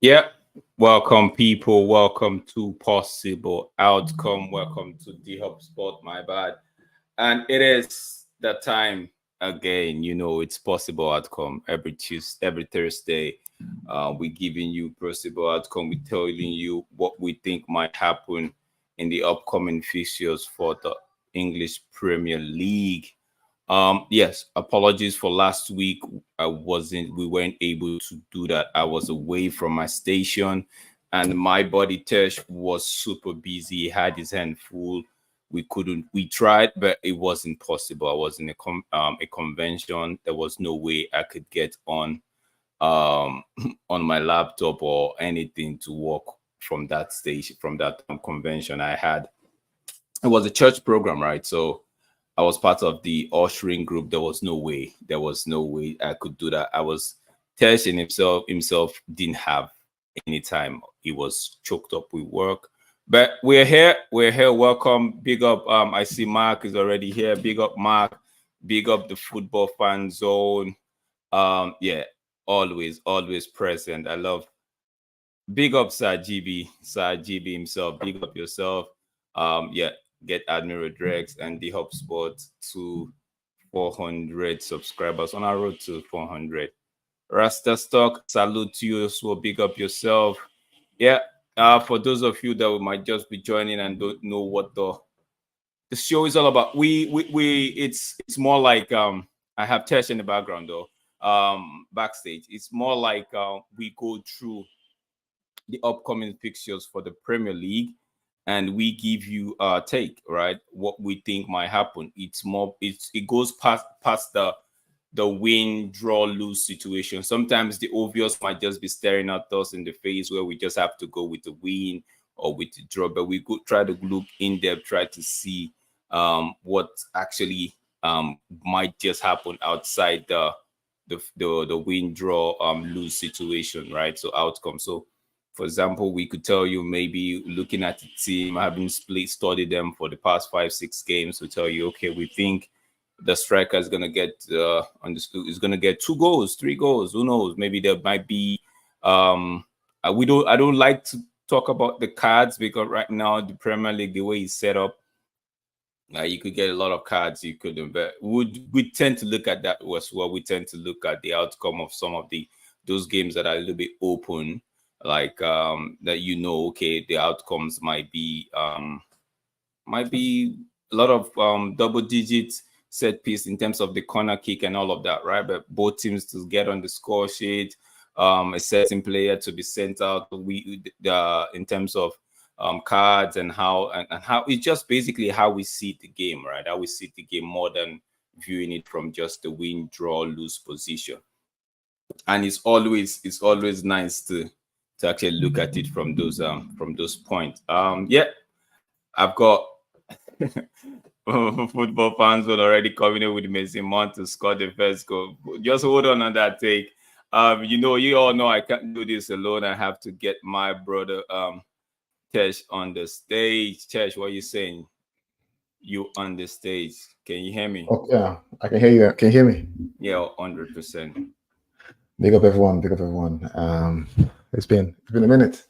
Yeah, welcome people. Welcome to Possible Outcome. Welcome to the HubSpot. My bad. And it is the time again. You know, it's Possible Outcome every Tuesday, every Thursday. We're giving you possible outcome. We're telling you what we think might happen in the upcoming fixtures for the English Premier League. Yes, apologies for last week. We weren't able to do that. I was away from my station and my buddy Tesh was super busy. He had his hand full. We tried, but it wasn't possible. I was in a convention. There was no way I could get on on my laptop or anything to work from that station, from that convention I had. It was a church program, right? So I was part of the ushering group. There was no way I could do that. I was testing himself didn't have any time. He was choked up with work. But we're here. Welcome. Big up. I see Mark is already here. Big up, Mark. Big up the football fan zone. Yeah, always present. I love. Big up Sir GB himself. Big up yourself. Yeah, get Admiral Drex and the HubSpot to 400 subscribers on our road to 400. Rasta Stock, salute to you as well. Big up yourself. Yeah. For those of you that might just be joining and don't know what the show is all about, it's more like I have Tesh in the background though. Backstage, it's more like we go through the upcoming fixtures for the Premier League, and we give you a take, right? What we think might happen. It goes past the win, draw, lose situation. Sometimes the obvious might just be staring at us in the face, where we just have to go with the win or with the draw. But we could try to look in depth, try to see what actually might just happen outside the win, draw, lose situation, right? So outcome. So for example, we could tell you, maybe looking at the team, having studied them for the past 5-6 games, we tell you, okay, we think the striker is gonna get is gonna get 2 goals, 3 goals. Who knows? Maybe there might be. I don't like to talk about the cards, because right now the Premier League, the way it's set up, you could get a lot of cards. You could invest. We tend to look at that as well. We tend to look at the outcome of some of those games that are a little bit open. Like that, okay, the outcomes might be a lot of double digits set piece in terms of the corner kick and all of that, right? But both teams to get on the score sheet, a certain player to be sent out. In terms of cards and how it's just basically how we see the game, right? How we see the game more than viewing it from just the win, draw, lose position. And it's always nice to actually look at it from those points. Yeah, I've got football fans will already coming in with Mason Mount to score the first goal. Just hold on that take. You all know I can't do this alone. I have to get my brother Tesh on the stage. Tesh, what are you saying? You on the stage? Can you hear me? Oh, yeah, I can hear you. Can you hear me? Yeah, 100%. Big up everyone. It's been a minute.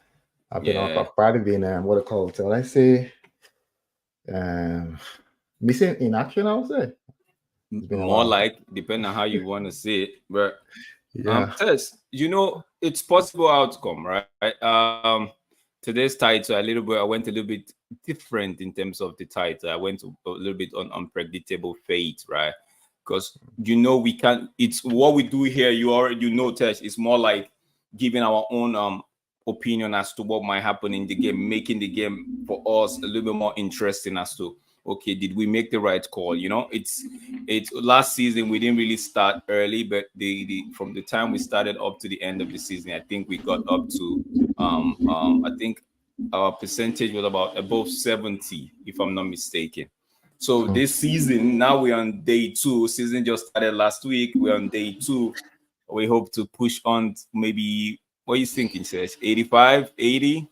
I've been off party, been what I call it. What I say, missing in action, I would say. More like, depending on how you want to see it. But yeah, Tess, it's possible outcome, right? Today's title I went a little bit different in terms of the title. I went a little bit on unpredictable fate, right? Because we can't. It's what we do here. You already Tesh. It's more like giving our own opinion as to what might happen in the game, making the game for us a little bit more interesting as to, okay, did we make the right call? It's last season we didn't really start early, but from the time we started up to the end of the season, I think we got up to I think our percentage was about above 70, if I'm not mistaken. So this season, now we're on day 2. Season just started last week. We're on day 2. We hope to push on maybe, what are you thinking, Serge? 85, 80?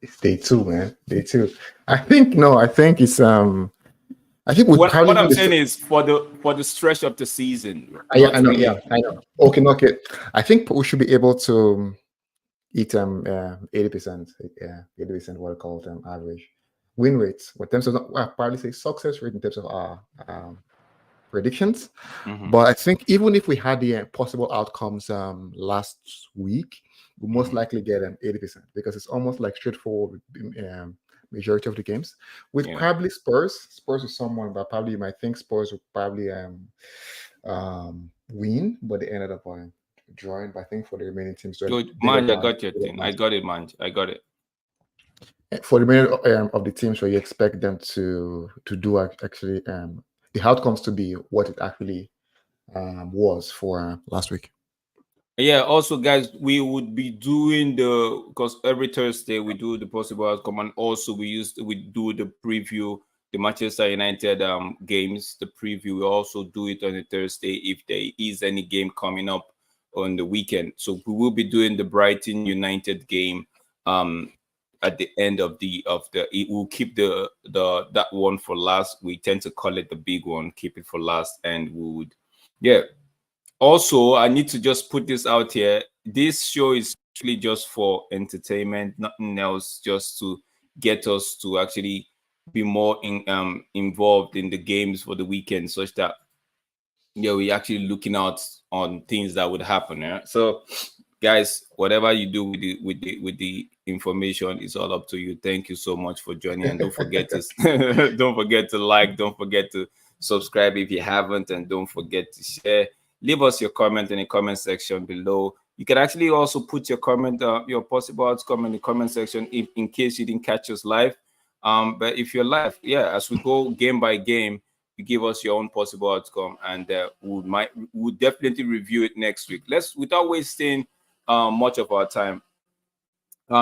It's day 2, man. Day 2. I think it's I think what I'm saying is for the stretch of the season. I know. Okay. I think we should be able to Eat 80%, 80% what I call average win rates. In terms of, well, probably say success rate in terms of our predictions. But I think even if we had the possible outcomes last week, we most likely get 80% because it's almost like straightforward majority of the games. With probably Spurs is someone, but probably you might think Spurs would probably win, but they ended up drawing. But I think for the remaining teams, Good, man, I got your thing. I got it, man. I got it. For the remainder of the teams, where you expect them to do actually the outcomes to be what it actually was for last week. Yeah, also guys, we would be doing because every Thursday we do the possible outcome, and also we do the preview, the Manchester United games, the preview. We also do it on a Thursday if there is any game coming up on the weekend. So we will be doing the Brighton United game at the end of it will keep that one for last. We tend to call it the big one, keep it for last, and we would also, I need to just put this out here. This show is actually just for entertainment, nothing else, just to get us to actually be more involved in the games for the weekend, such that we're actually looking out on things that would happen. Yeah? So, guys, whatever you do with the information is all up to you. Thank you so much for joining, and don't forget to don't forget to like, don't forget to subscribe if you haven't, and don't forget to share. Leave us your comment in the comment section below. You can actually also put your comment, your possible outcome in the comment section in case you didn't catch us live. But if you're live, as we go game by game, you give us your own possible outcome, and we'll definitely review it next week. Without wasting much of our time.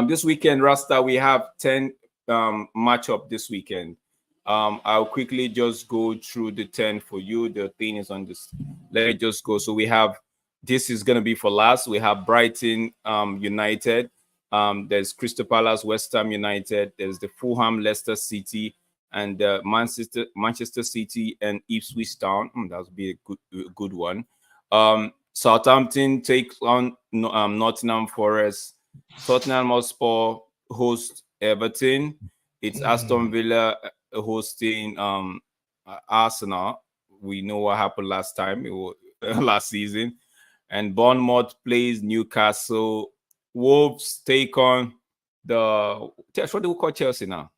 This weekend, Rasta, we have 10 matchup this weekend. I'll quickly just go through the 10 for you. The thing is on this. Let me just go. So we have, this is going to be for last. We have Brighton United. There's Crystal Palace, West Ham United. There's the Fulham, Leicester City, and Manchester City and Ipswich Town. That would be a good one. Southampton takes on Nottingham Forest. Tottenham Hotspur host Everton. It's Aston Villa hosting Arsenal. We know what happened last time, last season. And Bournemouth plays Newcastle. Wolves take on what do we call Chelsea now?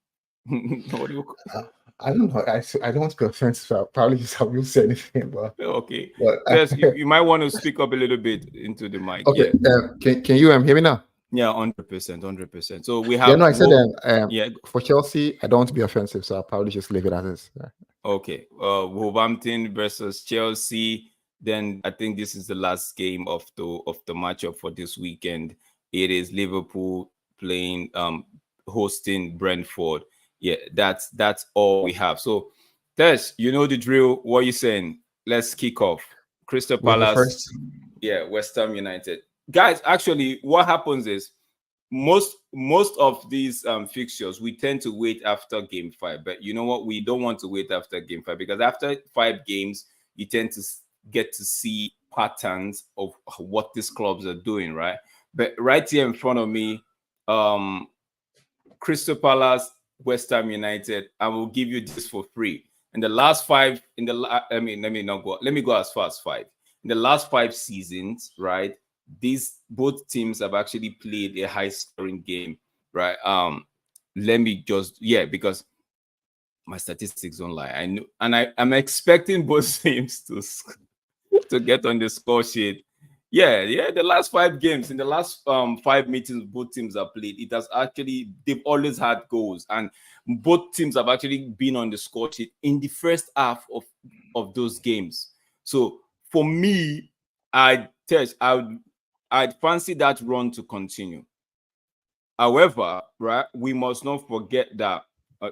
What do you call? I don't know. I don't want to be offensive, so probably just I will say anything. But okay, yes, you might want to speak up a little bit into the mic. Okay, can you hear me now? Yeah, 100%. So we have. Yeah, no, I said for Chelsea, I don't want to be offensive, so I'll probably just leave it as is. Okay, Wolverhampton versus Chelsea. Then I think this is the last game of the matchup for this weekend. It is Liverpool playing hosting Brentford. Yeah, that's all we have. So, Tesh, you know the drill. What are you saying? Let's kick off. Crystal Palace. Yeah, West Ham United. Guys, actually, what happens is most of these fixtures we tend to wait after game 5. But you know what? We don't want to wait after game 5 because after 5 games, you tend to get to see patterns of what these clubs are doing, right? But right here in front of me, Crystal Palace, West Ham United, I will give you this for free. In the last 5, let me go as far as 5. In the last 5 seasons, right? Both teams have actually played a high-scoring game, right? Let me just because my statistics don't lie. I know, and I'm expecting both teams to get on the score sheet. Yeah. The last 5 games, in the last 5 meetings both teams have played, they've always had goals, and both teams have actually been on the score sheet in the first half of those games. So for me, I'd fancy that run to continue. However, right, we must not forget that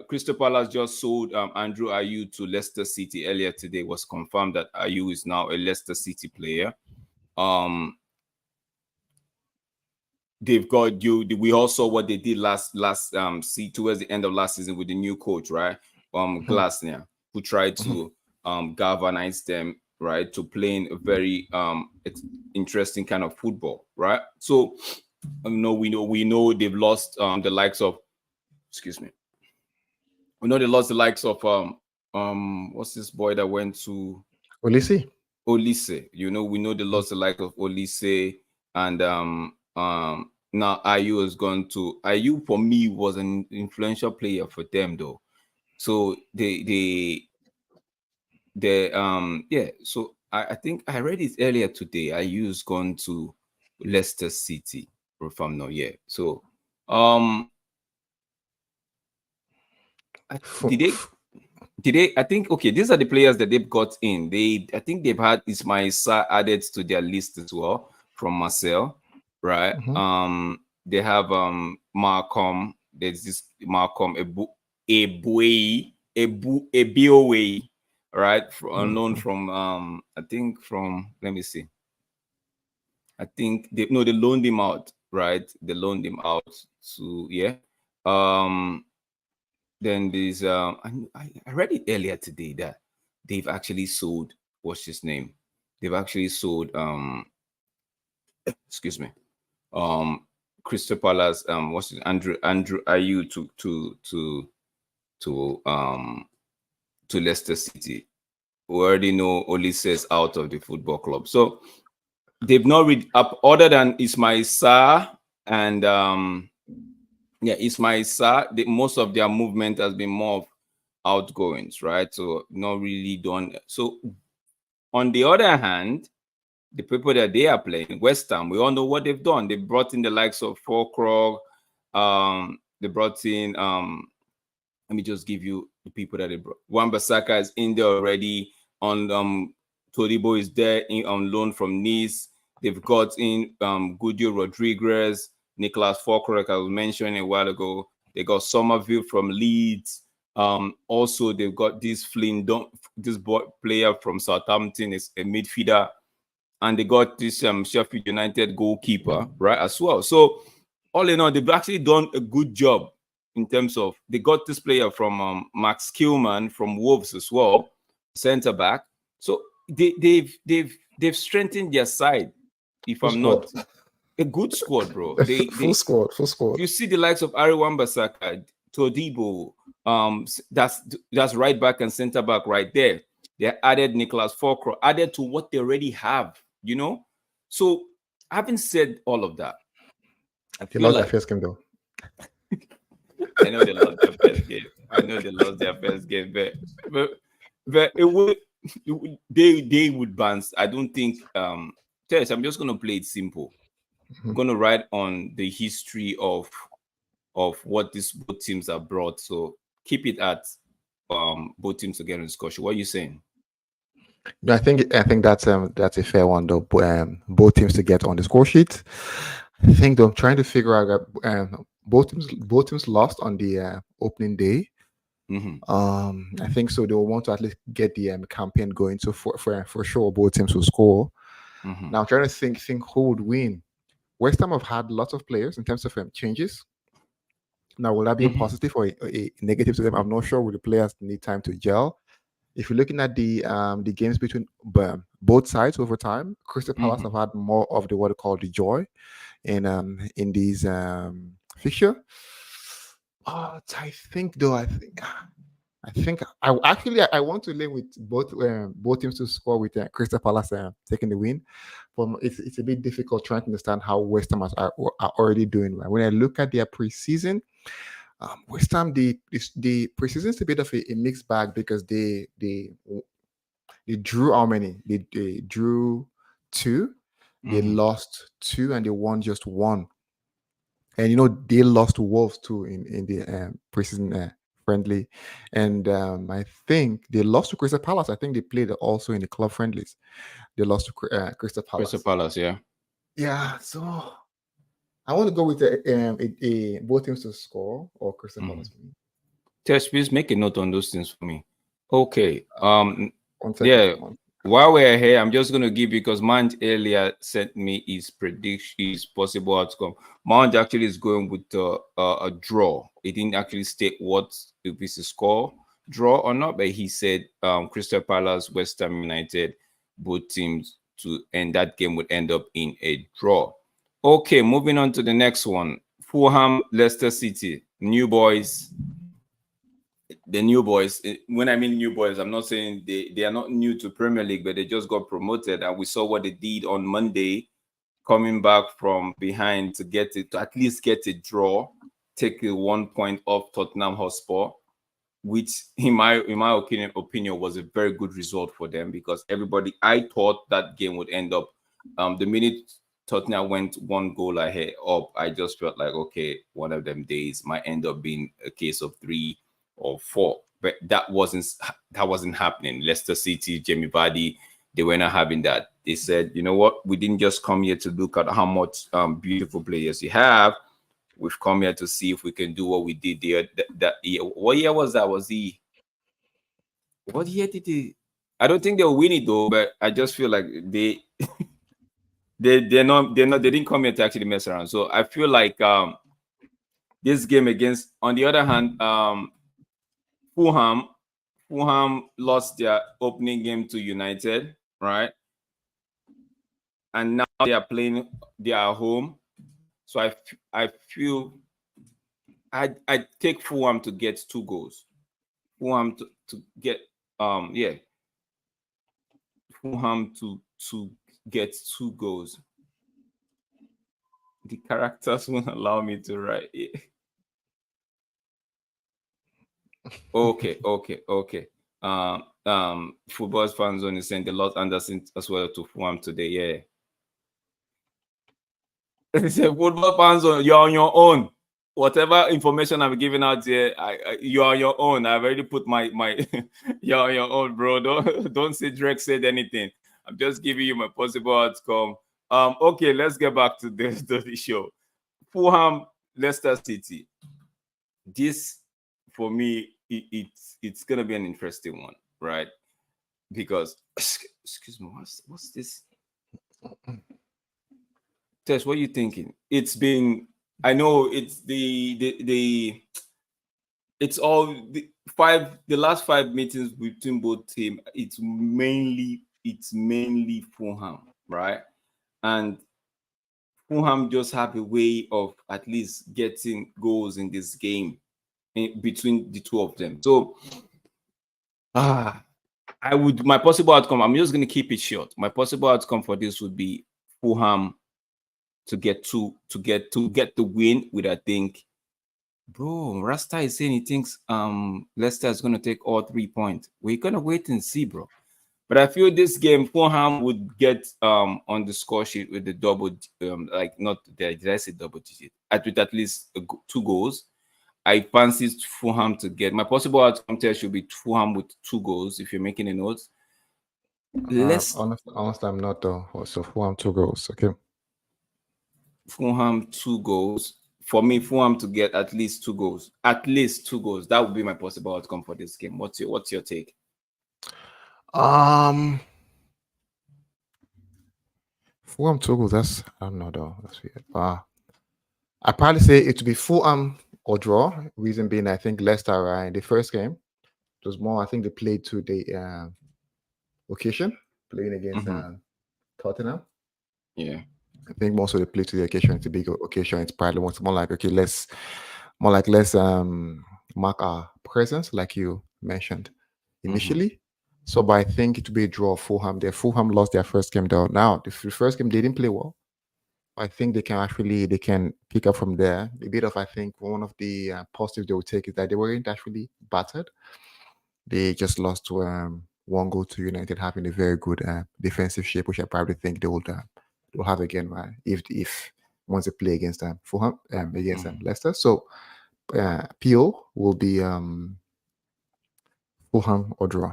Crystal Palace just sold Andrew Ayew to Leicester City earlier today. It was confirmed that Ayew is now a Leicester City player. They've got you. We all saw what they did last towards the end of last season with the new coach, right? Glasner, who tried to galvanize them, right, to playing a very interesting kind of football, right? So we know they've lost the likes of, excuse me. We know they lost the likes of what's this boy that went to Olise. You know, we know they lost the like of Olise, and now Ayu has gone to Ayu. For me, was an influential player for them though. So they yeah. So I think I read it earlier today. Ayu's gone to Leicester City, if I'm not yet. So did they? I think okay. These are the players that they've got in. I think they've had Ismail Sarr added to their list as well from Marcel, right? They have Malcolm. There's this Malcolm Ebiowe, right? On loan from I think from, let me see. I think they loaned him out, right? They loaned him out to Then there's I read it earlier today that they've actually sold, what's his name? They've actually sold excuse me, Crystal Palace, what's it, Andrew Ayew to Leicester City. We already know Olise is out of the football club. So they've not read up other than Ismail Sarr and Ismail Sarr. Most of their movement has been more of outgoings, right? So not really done. So on the other hand, the people that they are playing, West Ham, we all know what they've done. They brought in the likes of Forkrog. They brought in let me just give you the people that they brought. Wan-Bissaka is in there already. On Todibo is there on loan from Nice. They've got in Gudio Rodriguez, Nicholas Forkrog, like I was mentioning a while ago. They got Somerville from Leeds. Also, they've got this this player from Southampton, is a midfielder, and they got this Sheffield United goalkeeper, right, as well. So, all in all, they've actually done a good job in terms of they got this player from Max Kilman from Wolves as well, centre back. So they've strengthened their side. If I'm not a good squad, bro. Full squad. You see the likes of Ari Wan-Bissaka, Todibo, that's right back and centre back right there. They added Nicholas Forkrog, added to what they already have, you know. So having said all of that, I feel lost their first game though. I know they lost their first game. But they would bounce. I don't think Tess, I'm just gonna play it simple. I'm gonna write on the history of what these both teams have brought. So keep it at both teams to get in discussion. What are you saying? I think that's a fair one though. Both teams to get on the score sheet. I think though, I'm trying to figure out that both teams lost on the opening day. I think so. They will want to at least get the campaign going. So for sure, both teams will score. Now I'm trying to think who would win. West Ham have had lots of players in terms of changes. Now, will that be a positive or a negative to them? I'm not sure. Will the players need time to gel? If you're looking at the games between both sides over time, Crystal Palace have had more of the what they call the joy in these fixture. I think I want to lay with both teams to score with Crystal Palace taking the win. But it's a bit difficult trying to understand how West Ham are already doing. Right? When I look at their preseason, West Ham the preseason is a bit of a mixed bag because they drew how many? They drew 2, they lost 2, and they won just 1. And they lost to Wolves too in the preseason friendly, and I think they lost to Crystal Palace. I think they played also in the club friendlies. They lost to Crystal Palace. Crystal Palace, yeah. Yeah, so I want to go with both teams to score or Crystal Palace. Tess, please make a note on those things for me. Okay. While we're here, I'm just going to give you, because Manj earlier sent me his prediction, his possible outcome. Manj actually is going with a draw. He didn't actually state what if it's a score, draw or not, but he said Crystal Palace, West Ham United, both teams and that game would end up in a draw. Okay, moving on to the next one. Fulham, Leicester City, new boys. The new boys. When I mean new boys, I'm not saying they are not new to Premier League, but they just got promoted, and we saw what they did on Monday, coming back from behind to get it, to at least get a draw, take a 1 point off Tottenham Hotspur, which in my opinion was a very good result for them, because I thought that game would end up the minute Tottenham went 1 goal ahead up, I just felt like, okay, one of them days might end up being a case of 3 or 4, but that wasn't happening. Leicester City, Jamie Vardy, they were not having that. They said, you know what, we didn't just come here to look at how much beautiful players you have. We've come here to see if we can do what we did there that year. What year was that? What year did he? I don't think they'll win it though, but I just feel like they didn't come here to actually mess around. So I feel like this game against, on the other hand, Fulham lost their opening game to United, right? And now they are playing, they are home. So I feel I take Fulham to get 2 goals. Fulham to get Fulham to get 2 goals. The characters won't allow me to write it. Okay. Football fans only sent a lot Anderson as well to Fulham today. Yeah. They said, football fans, you're on your own. Whatever information I'm giving out here, you're on your own. I've already put my you're on your own, bro. Don't say Drake said anything. I'm just giving you my possible outcome. Okay, let's get back to the show. Fulham, Leicester City. This, for me, it's gonna be an interesting one, right? Because excuse me, what's this? Tess, what are you thinking? It's been, I know it's it's all the last 5 meetings between both teams. It's mainly Fulham, right? And Fulham just have a way of at least getting goals in this game between the two of them. So my possible outcome, I'm just going to keep it short. My possible outcome for this would be Fulham to get the win with, I think, bro, Rasta is saying he thinks Leicester is going to take all 3 points. We're going to wait and see, bro. But I feel this game, Fulham would get on the score sheet with the double, did I say double digit? With at least 2 goals. I fancy Fulham to get, my possible outcome there should be Fulham with 2 goals, if you're making a note. Honestly, I'm not though. So Fulham 2 goals, okay? Fulham 2 goals. For me, Fulham to get at least 2 goals. At least 2 goals. That would be my possible outcome for this game. What's your take? Fulham 2 goals. That's, I don't know though. That's weird. I probably say it would be Fulham or draw. Reason being, I think Leicester in the first game, it was more, I think they played to the occasion, playing against Tottenham. Yeah. I think most of the play to the occasion, it's a big occasion. It's probably more like, okay, let's mark our presence, like you mentioned initially. So, but I think it will be a draw for Fulham. Fulham lost their first game though. Now, the first game they didn't play well. I think they can pick up from there. A bit of, I think, one of the positives they will take is that they weren't actually battered. They just lost to 1 goal to United, having a very good defensive shape, which I probably think they will have again, right? If once they play against Fulham, against Leicester. So PO will be Fulham or draw.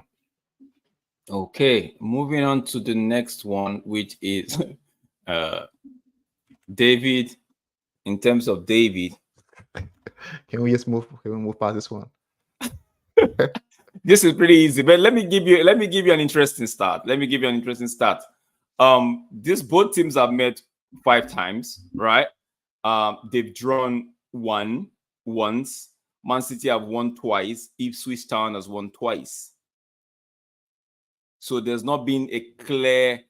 Okay, moving on to the next one, which is David. In terms of David, can we just move past this one? This is pretty easy, but let me give you an interesting start. These both teams have met 5 times, right? They've drawn once. Man City have won twice. Ipswich Town has won twice. So there's not been a clear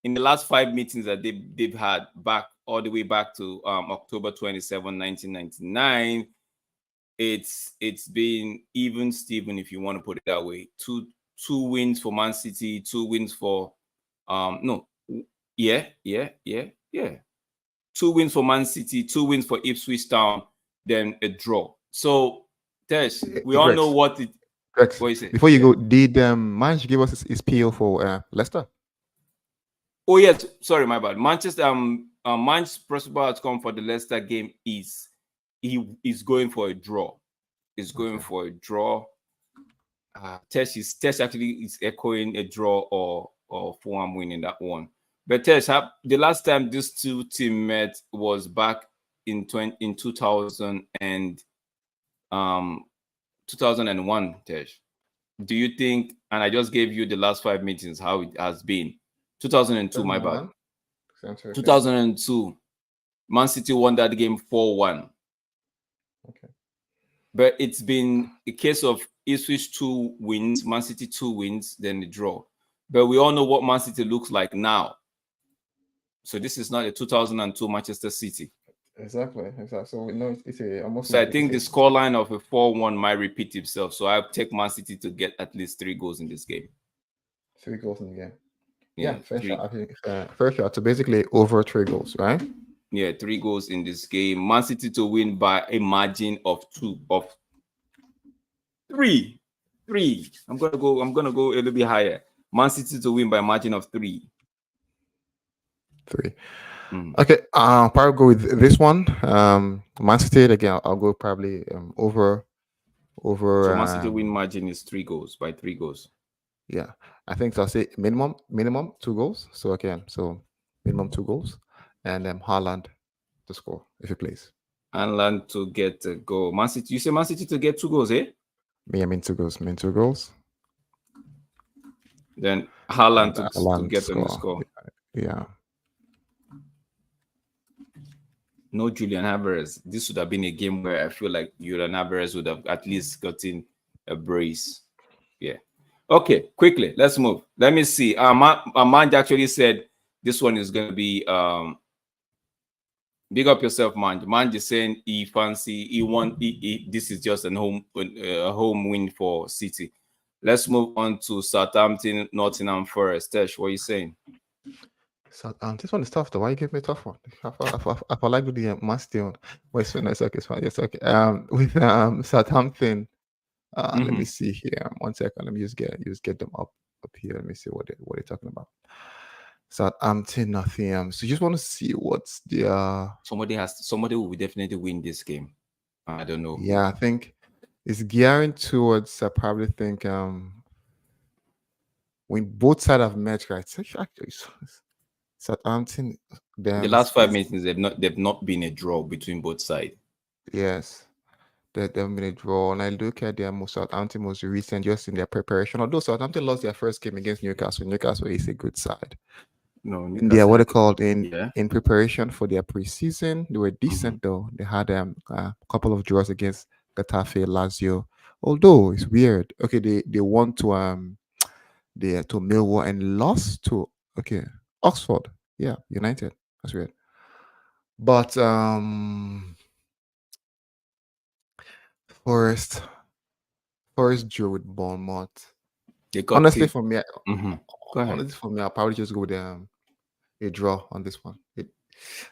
in the last 5 meetings that they've had back all the way back to October 27, 1999, it's been even Steven, if you want to put it that way. Two wins for Man City, 2 wins for 2 wins for Man City, 2 wins for Ipswich Town, then a draw. So Tesh, we all know what it. Rex, what you say? Before you go, did Manch give us his PO for Leicester? Oh yes, sorry, my bad. Manchester Manch's possible outcome for the Leicester game is he is going for a draw. He's going for a draw. Tesh actually is echoing a draw or Fulham winning that one. But Tesh, the last time these two teams met was back in 2000 and 2001. Tesh, do you think? And I just gave you the last 5 meetings how it has been. 2002, my bad. 2002, Man City won that game 4-1. Okay. But it's been a case of Ipswich 2 wins, Man City 2 wins, then the draw. But we all know what Man City looks like now. So this is not a 2002 Manchester City. Exactly. So we know it's a almost. So I think the scoreline of a 4-1 might repeat itself. So I take Man City to get at least 3 goals in this game. 3 goals in the game. Yeah, fair shot. I think fair shot. So basically over 3 goals, right? Yeah, 3 goals in this game. Man City to win by a margin of 3. I'm gonna go a little bit higher. Man City to win by a margin of 3. 3. Okay, I'll probably go with this one. Man City again. I'll go probably over. So Man City win margin is 3 goals by 3 goals. Yeah, I think so. I'll say minimum 2 goals. So again, so minimum 2 goals, and Haaland to score if he plays. Haaland to get a goal. Man City. You say Man City to get 2 goals, eh? Me, I mean 2 goals. Mean 2 goals. Then Haaland to get them to score. Yeah. No Julian Alvarez. This would have been a game where I feel like Julian Alvarez would have at least gotten a brace. Yeah. Okay, quickly, let's move. Let me see. Manj actually said this one is going to be big up yourself, Manj. Manj is saying he won. This is just a home win for City. Let's move on to Southampton, Nottingham Forest. Tesh, what are you saying? So this one is tough though. Why you give me a tough one? I like the Master one. Wait, so nice. Okay, it's fine. Yes, okay. With Southampton. Let me see here. 1 second. Let me just get them up here. Let me see what they're talking about. Southampton, nothing. So you just want to see what's the somebody will definitely win this game. I don't know. Yeah, I think it's gearing towards. I probably think when both sides have met, right? Actually, Southampton. The last 5 meetings they've not been a draw between both sides. Yes. They've been a draw, and I look at their Southampton most recent, just in their preparation. Although Southampton lost their first game against Newcastle, Newcastle is a good side. No, in their what they called in preparation for their preseason, they were decent though. They had a couple of draws against Getafe, Lazio. Although it's weird. Okay, they won to to Millwall and lost to Oxford. Yeah, United. That's weird. But Forest drew with Bournemouth. Honestly, for me, honestly for me, I'll probably just go with a draw on this one.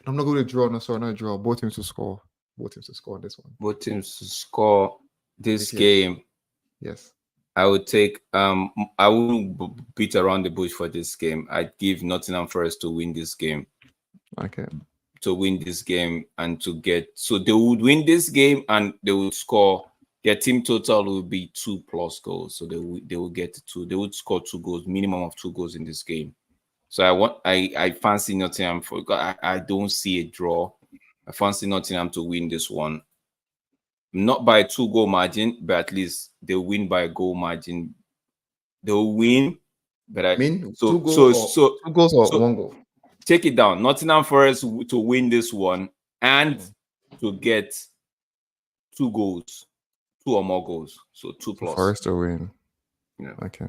I'm not going to draw. No, sorry, not a draw. Both teams to score. Both teams to score on this one. Both teams to score this game. Yes. I would take. I wouldn't beat around the bush for this game. I'd give Nottingham Forest to win this game. Okay. To win this game and to get, so they would win this game and they would score. Their team total will be 2+ goals. So they will get 2. They would score 2 goals, minimum of 2 goals in this game. So I fancy Nottingham for. I don't see a draw. I fancy Nottingham to win this one. Not by a 2-goal margin, but at least they'll win by a goal margin. They'll win, but 2 goals or 1 goal. Take it down. Nottingham Forest to win this one and to get 2 goals, 2 or more goals. So 2+. Forest to win. Yeah. Okay.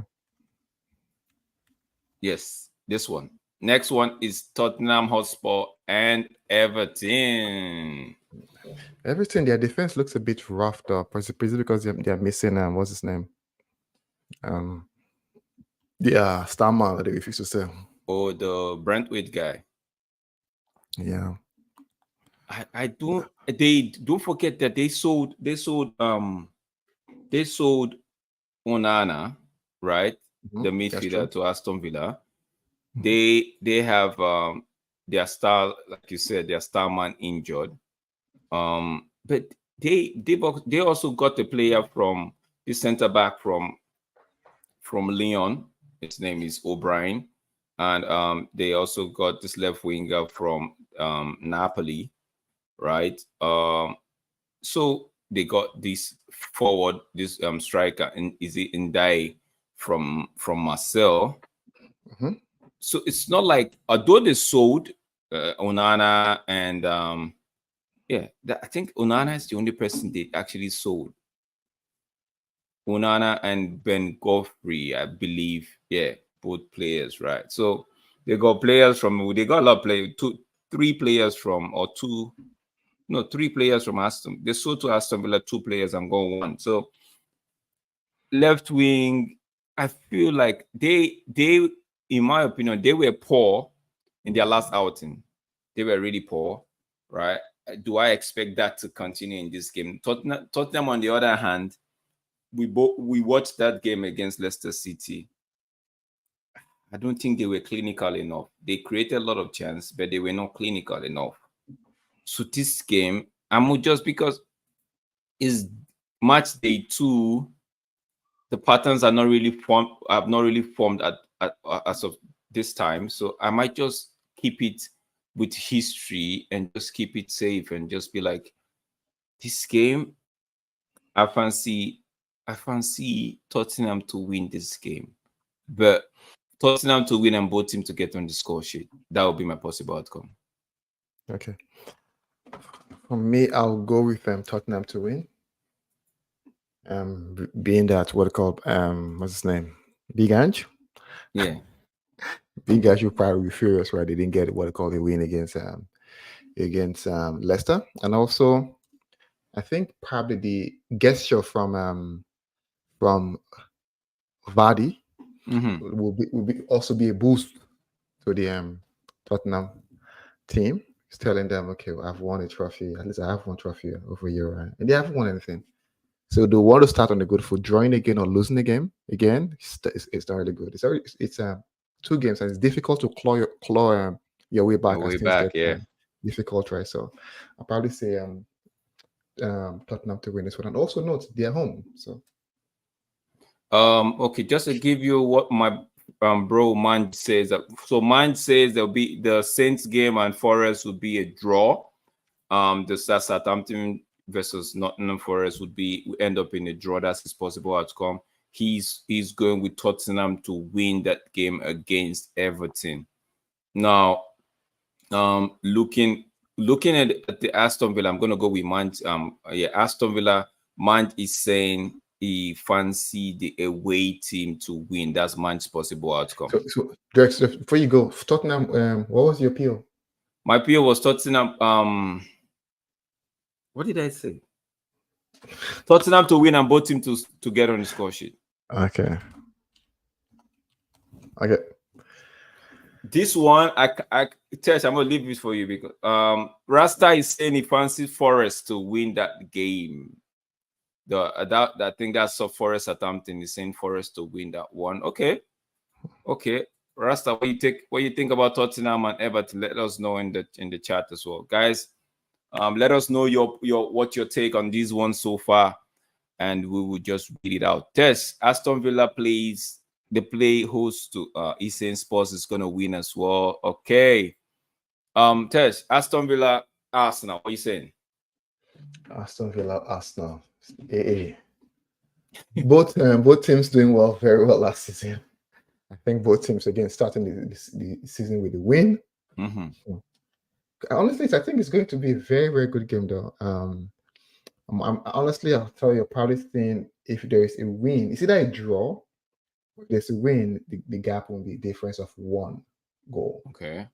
Yes, this one. Next one is Tottenham Hotspur and Everton. Everton, their defense looks a bit rough though, precisely because they're missing what's his name? Yeah, Starman, they refuse to sell. Oh, the Brentwood guy. Yeah. I don't. They don't forget that they sold Onana, right? The midfielder to Aston Villa. They have their star, like you said, their star man injured. But they also got a player from the center back from Lyon. His name is O'Brien, and they also got this left winger from Napoli, right? So they got this forward, this striker, and is it Ndai from Marseille. So it's not like, although they sold Onana and I think Onana is the only person they actually sold. Onana and Ben Godfrey, I believe, both players, right? So they got players they got a lot of players, three players from Aston. They sold to Aston Villa 2 players and got 1. So left wing, I feel like they, in my opinion, they were poor in their last outing. They were really poor, right? Do I expect that to continue in this game? Tottenham, on the other hand, we watched that game against Leicester City. I don't think they were clinical enough. They created a lot of chance, but they were not clinical enough. So this game, I'm just because it's match day 2, the patterns are not really formed. Have not really formed as of this time. So I might just keep it with history and just keep it safe and just be like, this game, I fancy Tottenham to win this game, but Tottenham to win and both teams to get on the score sheet. That would be my possible outcome. Okay. For me, I'll go with Tottenham to win. Being that what called what's his name? Big Ange. Yeah. Big Ange will probably be furious, right? They didn't get what called a win against Leicester, and also I think probably the gesture from Vardy will also be a boost to the Tottenham team. It's telling them, okay, well, I've won a trophy. At least I have one trophy over here, right? And they haven't won anything. So they want to start on the good foot. Drawing again or losing the game again, it's not really good. It's 2 games, and it's difficult to claw your way back as things get difficult, right? So I'll probably say Tottenham to win this one, and also note they're home. So okay, just to give you what my bro Mind says. So Mind says there'll be the Saints game and Forest will be a draw. The Southampton versus Nottingham Forest would end up in a draw. That's his possible outcome. He's going with Tottenham to win that game against Everton. Now, looking at the Aston Villa, I'm gonna go with Mind. Aston Villa. Mind is saying he fancy the away team to win. That's Mind's possible outcome. So Drex, before you go, Tottenham, what was your PO? My PO was Tottenham. What did I say? Tottenham to win and both teams to get on the score sheet. Okay. This one, Tesh, I'm gonna leave this for you because Rasta is saying he fancies Forest to win that game. I think that's Forest Southampton is saying Forest to win that one. Okay. Rasta, what you think about Tottenham and Everton? Let us know in the chat as well, guys. Let us know your take on these ones so far, and we will just read it out. Tess, Aston Villa play host to Eastern Sports is gonna win as well. Okay. Tess, Aston Villa, Arsenal. What are you saying? Aston Villa, Arsenal. Both teams doing well, very well last season. I think both teams again starting the season with a win. Honestly, I think it's going to be a very, very good game, though. Honestly, I'll tell you, probably think if there is a win, it's either a draw. If there's a win, the gap will be a difference of 1. goal. Okay.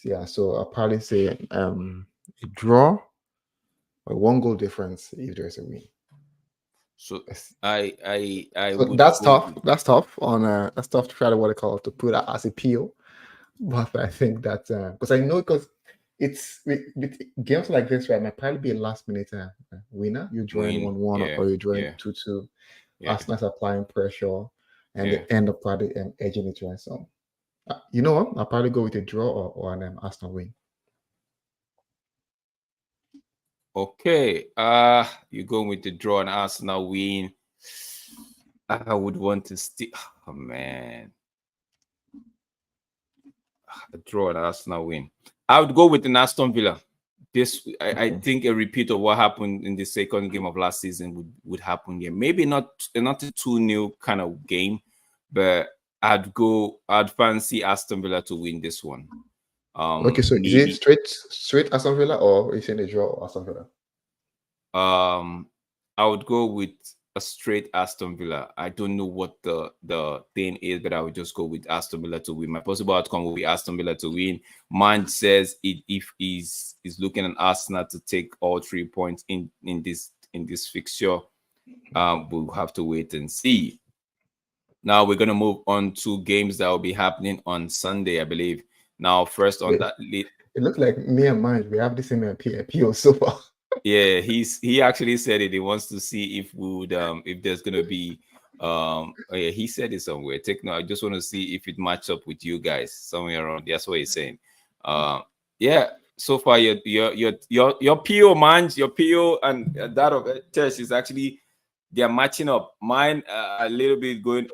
Yeah, so I'll probably say a draw or 1 goal difference if there's a win. So Yes. I So would that's go tough. That's tough on that's tough to try to what I call to put that as a PO. But I think that because I know because it's with games like this, right? Might probably be a last minute winner. You're drawing win. 1-1 Yeah. or you're drawing Yeah. 2-2. Yeah. Arsenal's applying pressure and Yeah. they end up probably edging it, right? So you know what? I'll probably go with a draw or an Arsenal win. Okay. You're going with the draw and Arsenal win. I would want to stick. Oh man. A draw and Arsenal win. I would go with an Aston Villa. I think a repeat of what happened in the second game of last season would happen here. Maybe not a 2-0 kind of game, but I'd fancy Aston Villa to win this one. Okay, so is Maybe it straight Aston Villa or is it a draw or Aston Villa? I would go with a straight Aston Villa. I don't know what the thing is, but I would just go with Aston Villa to win. My possible outcome will be Aston Villa to win. Mine says if he's looking at Arsenal to take all 3 points in this fixture. We'll have to wait and see. Now we're gonna move on to games that will be happening on Sunday, I believe. Now, first on that list. It looks like me and mine, we have the same appeal so far. Yeah, he actually said it. He wants to see if if there's gonna be oh yeah, he said it somewhere. Take note. I just want to see if it match up with you guys somewhere around. That's what he's saying. Yeah. So far, your PO man, your PO and that of Tesh is actually they're matching up. Mine a little bit going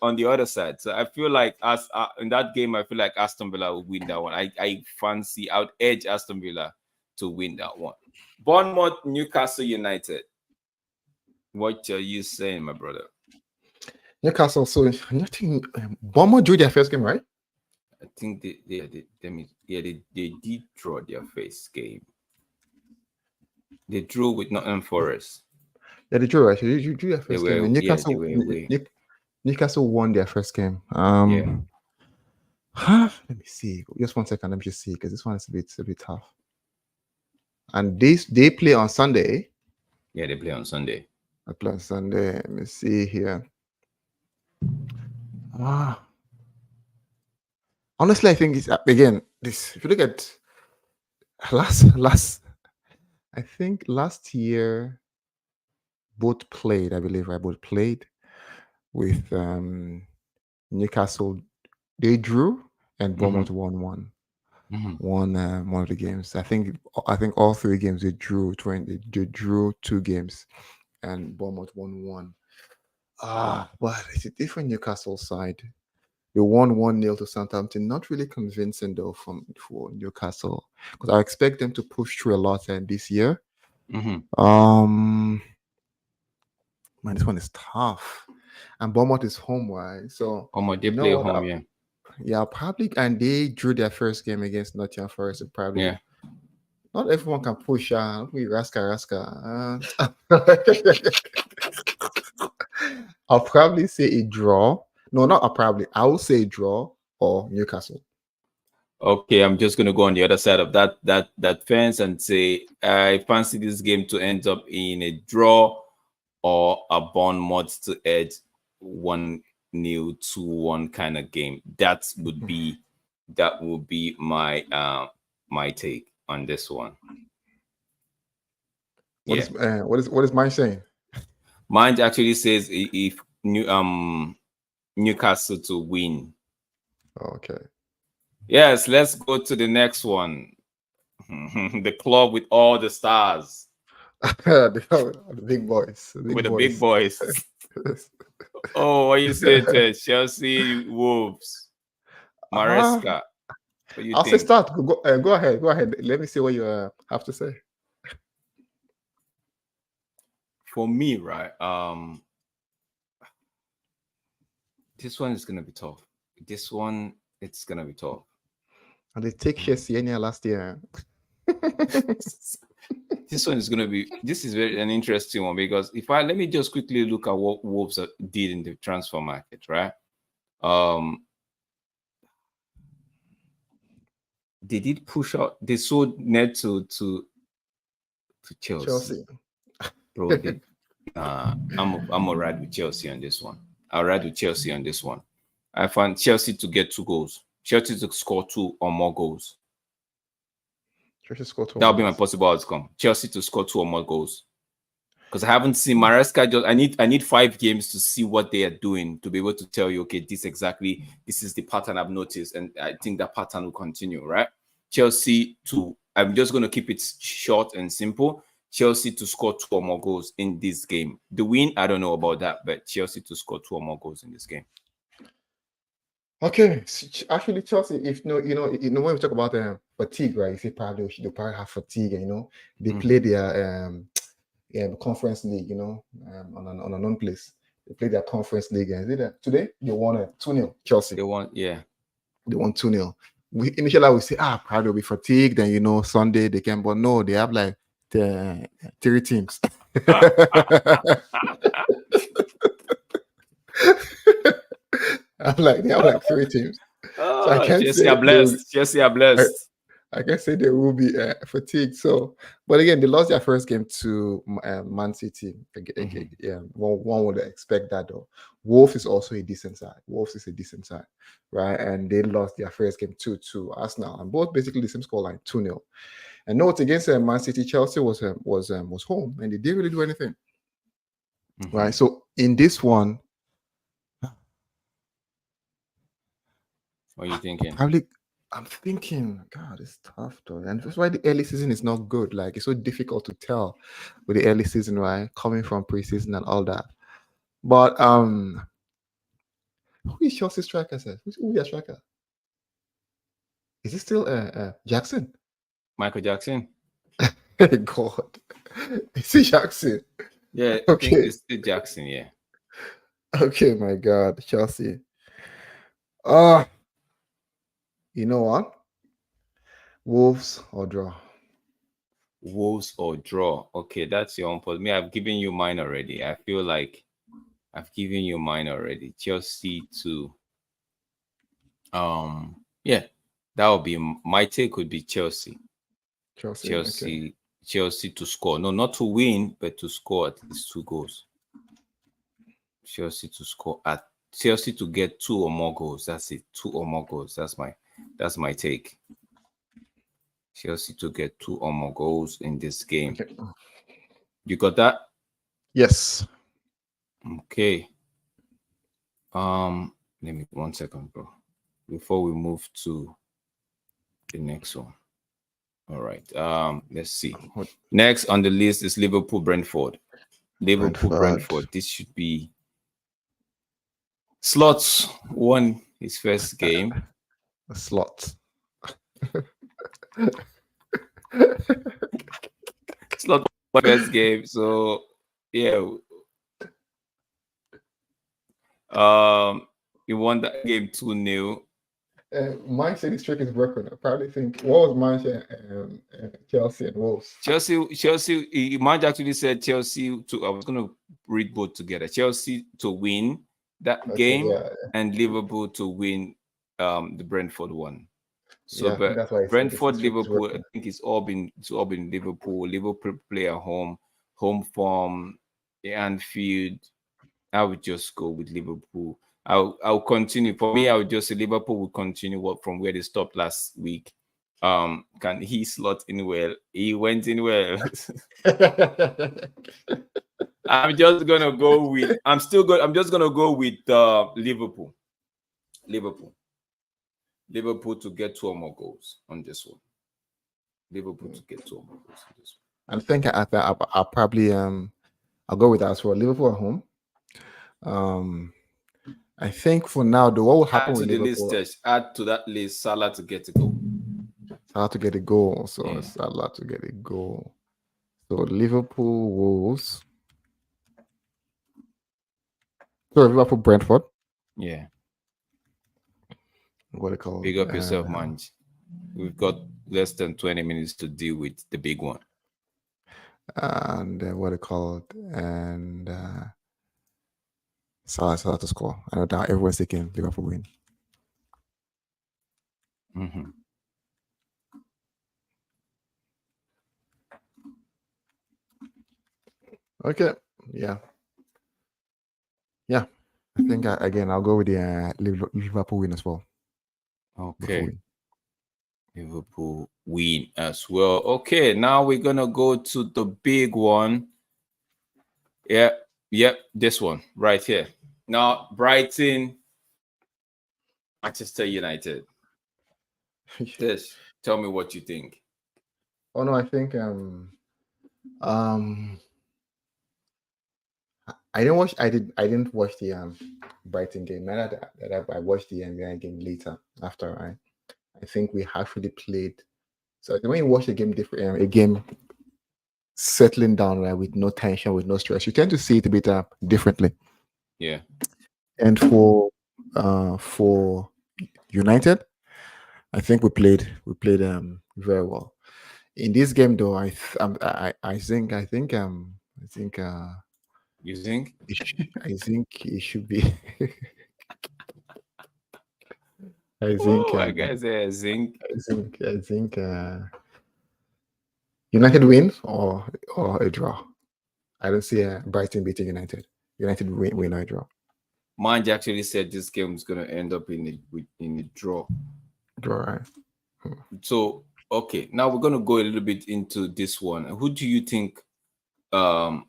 on the other side. So I feel like as in that game, I feel like Aston Villa will win that one. I fancy out edge Aston Villa to win that one. Bournemouth, Newcastle United. What are you saying, my brother? Newcastle, so nothing. Bournemouth drew their first game, right? I think they did draw their first game. They drew with Nottingham Forest. Yeah, they drew. Actually, you drew their first game. And Newcastle, they were away. Newcastle won their first game. Yeah. Let me see. Just 1 second. Let me just see because this one is a bit tough. And they play on Sunday. Yeah, they play on Sunday. I play on Sunday. Let me see here. Honestly, I think it's again this. If you look at last, I think last year both played. I believe I both played with Newcastle. They drew and Bournemouth won one of the games. I think all 3 games they drew. They drew 2 games, and Bournemouth won 1. But it's a different Newcastle side. They won 1-0 to Southampton. Not really convincing though for Newcastle because I expect them to push through a lot this year. Man, this one is tough. And Bournemouth is home, right? So they play home, yeah. Yeah, probably, and they drew their first game against Nottingham Forest. So probably, not everyone can push. We Raska. I'll probably say a draw. No, not a probably. I will say a draw or Newcastle. Okay, I'm just gonna go on the other side of that fence and say I fancy this game to end up in a draw or a Bournemouth to edge 1-0, 2-1 kind of game. That would be my my take on this one. What is mine saying? Mine actually says if Newcastle to win. Okay. Yes, let's go to the next one. The club with all the stars. the big boys. The big boys. Oh, what you said, Chelsea, Wolves, Maresca. I'll say start. Go ahead. Go ahead. Let me see what you have to say. For me, right? This one is gonna be tough. It's gonna be tough. And they take Chelsea last year. This one is gonna be. This is an interesting one because let me just quickly look at what Wolves did in the transfer market, right? they did push out. They sold Neto to Chelsea. Bro, I'm a ride with Chelsea on this one. I'll ride with Chelsea on this one. I find Chelsea to get 2 goals. Chelsea to score 2 or more goals. Chelsea score 2. That'll be my possible outcome. Chelsea to score 2 or more goals. Because I haven't seen Maresca. I need 5 games to see what they are doing to be able to tell you, okay, this is the pattern I've noticed, and I think that pattern will continue, right? Chelsea to, I'm just going to keep it short and simple. Chelsea to score 2 or more goals in this game. The win, I don't know about that, but Chelsea to score 2 or more goals in this game. Okay, actually, Chelsea. If when we talk about fatigue, right? You say probably they probably have fatigue, and they play their conference league, on a non-place. They play their conference league, and today they won 2-0. Chelsea. They won 2-0. Initially we say probably will be fatigued, and Sunday they can, but no, they have like 3 teams. they have like 3 teams. So I can't Chelsea are blessed. Chelsea are blessed. I can say they will be fatigued. So, but again, they lost their first game to Man City. Yeah, one would expect that though. Wolves is also a decent side. Right? And they lost their first game to Arsenal, and both basically the same scoreline, 2-0. And note against Man City, Chelsea was home, and they didn't really do anything. Right? So in this one, what are you thinking? I'm thinking, God, it's tough though, and that's why the early season is not good. Like, it's so difficult to tell with the early season, right? Coming from preseason and all that. But who is Chelsea striker? Who is their striker? Is it still Jackson? Michael Jackson. God, is it Jackson? Yeah, okay. I think it's still Jackson. Yeah. Okay, my God, Chelsea. You know what? Wolves or draw? Wolves or draw? Okay, that's your own point. Me, I've given you mine already. I feel like I've given you mine already. Chelsea to yeah, that would be my take. Would be Chelsea. Okay. Chelsea to score. No, not to win, but to score at least 2 goals. Chelsea to score Chelsea to get 2 or more goals. That's it. 2 or more goals. That's my take. Chelsea to get 2 or more goals in this game. Okay. You got that? Yes. Okay. Let me 1 second, bro. Before we move to the next one. All right. Let's see. Next on the list is Liverpool-Brentford. Liverpool-Brentford. This should be Slots won his first game. Slots. Slot first game. So yeah. He won that game 2-0. Mine said his trick is broken. I probably think what was mine? Chelsea and Wolves. Chelsea. Mine actually said Chelsea to. I was gonna read both together. Chelsea to win that game, and Liverpool to win the Brentford one. So, but that's why Brentford, Liverpool, I think it's all been Liverpool. Liverpool play at home form, Anfield. I would just go with Liverpool. I'll continue. For me, I would just say Liverpool will continue from where they stopped last week. Can he slot in well? He went in well. I'm just gonna go with. I'm just gonna go with Liverpool. Liverpool to get 2 or more goals on this one. Liverpool to get 2 or more goals on this one. I think I'll probably I'll go with that as well. Liverpool at home. I think for now, though, what will happen with Liverpool? Add to that list Salah to get a goal. Salah to get a goal. So Salah to get a goal. So Liverpool Wolves. So Liverpool Brentford. Yeah. What they call? Big up yourself, man. We've got less than 20 minutes to deal with the big one. And what they call it? And Salah to score. I know that everyone's taking Liverpool win. Mm-hmm. Okay. Yeah. Yeah. I think again I'll go with the Liverpool win as well. Okay. Liverpool win as well. Okay, now we're gonna go to the big one. Yep, this one right here. Now, Brighton, Manchester United. This, tell me what you think. Oh no, I think um I didn't watch. I didn't watch the Brighton game. Now that I watched the United game later after. I think we actually played. So when you watch a game different, a game settling down, right, with no tension, with no stress, you tend to see it a bit differently. Yeah. And for United, I think we played very well in this game. Though I think You think? I think it should be. I think Oh, I guess I think. I think United win or a draw. I don't see Brighton beating United. United win or a draw. Mind actually said this game is gonna end up in a draw. Draw, right? So okay, now we're gonna go a little bit into this one. Who do you think? Um,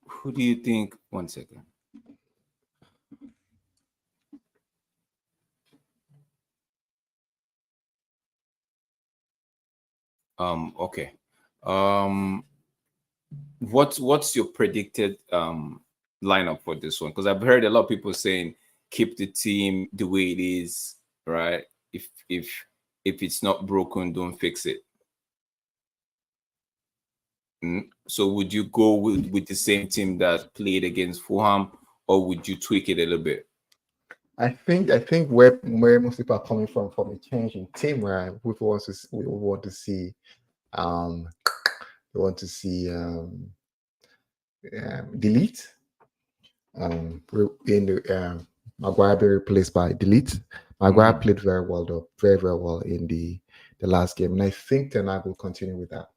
who do you think? 1 second. Okay. Um, what's your predicted lineup for this one? Because I've heard a lot of people saying keep the team the way it is, right? If it's not broken, don't fix it. So would you go with the same team that played against Fulham, or would you tweak it a little bit? I think where most people are coming from a change in team, where we want to see um we want to see delete in the Maguire be replaced by delete. Maguire played very well though, very well in the last game, and I think Ten Hag will continue with that.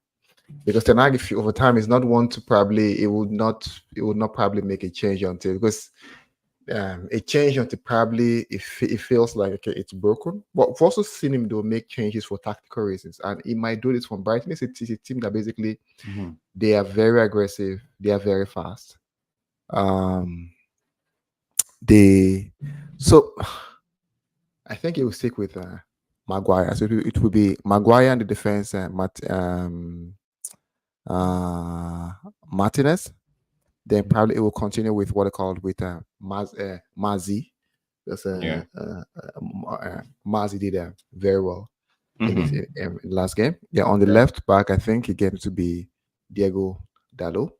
Because Ten Hag, if over time, is not one to probably it would not probably make a change until because a change until probably if it feels like okay it's broken. But we've also seen him though make changes for tactical reasons, and he might do this from Brighton. It's a team that basically they are very aggressive, they are very fast. Um, they so I think it will stick with Maguire. So it will be Maguire in the defense and uh, Martinez. Then probably it will continue with what I called with Mazi. That's Yeah. Mazi did very well in this Mm-hmm. in last game. Yeah, on the left back, I think again to be Diego Dallo.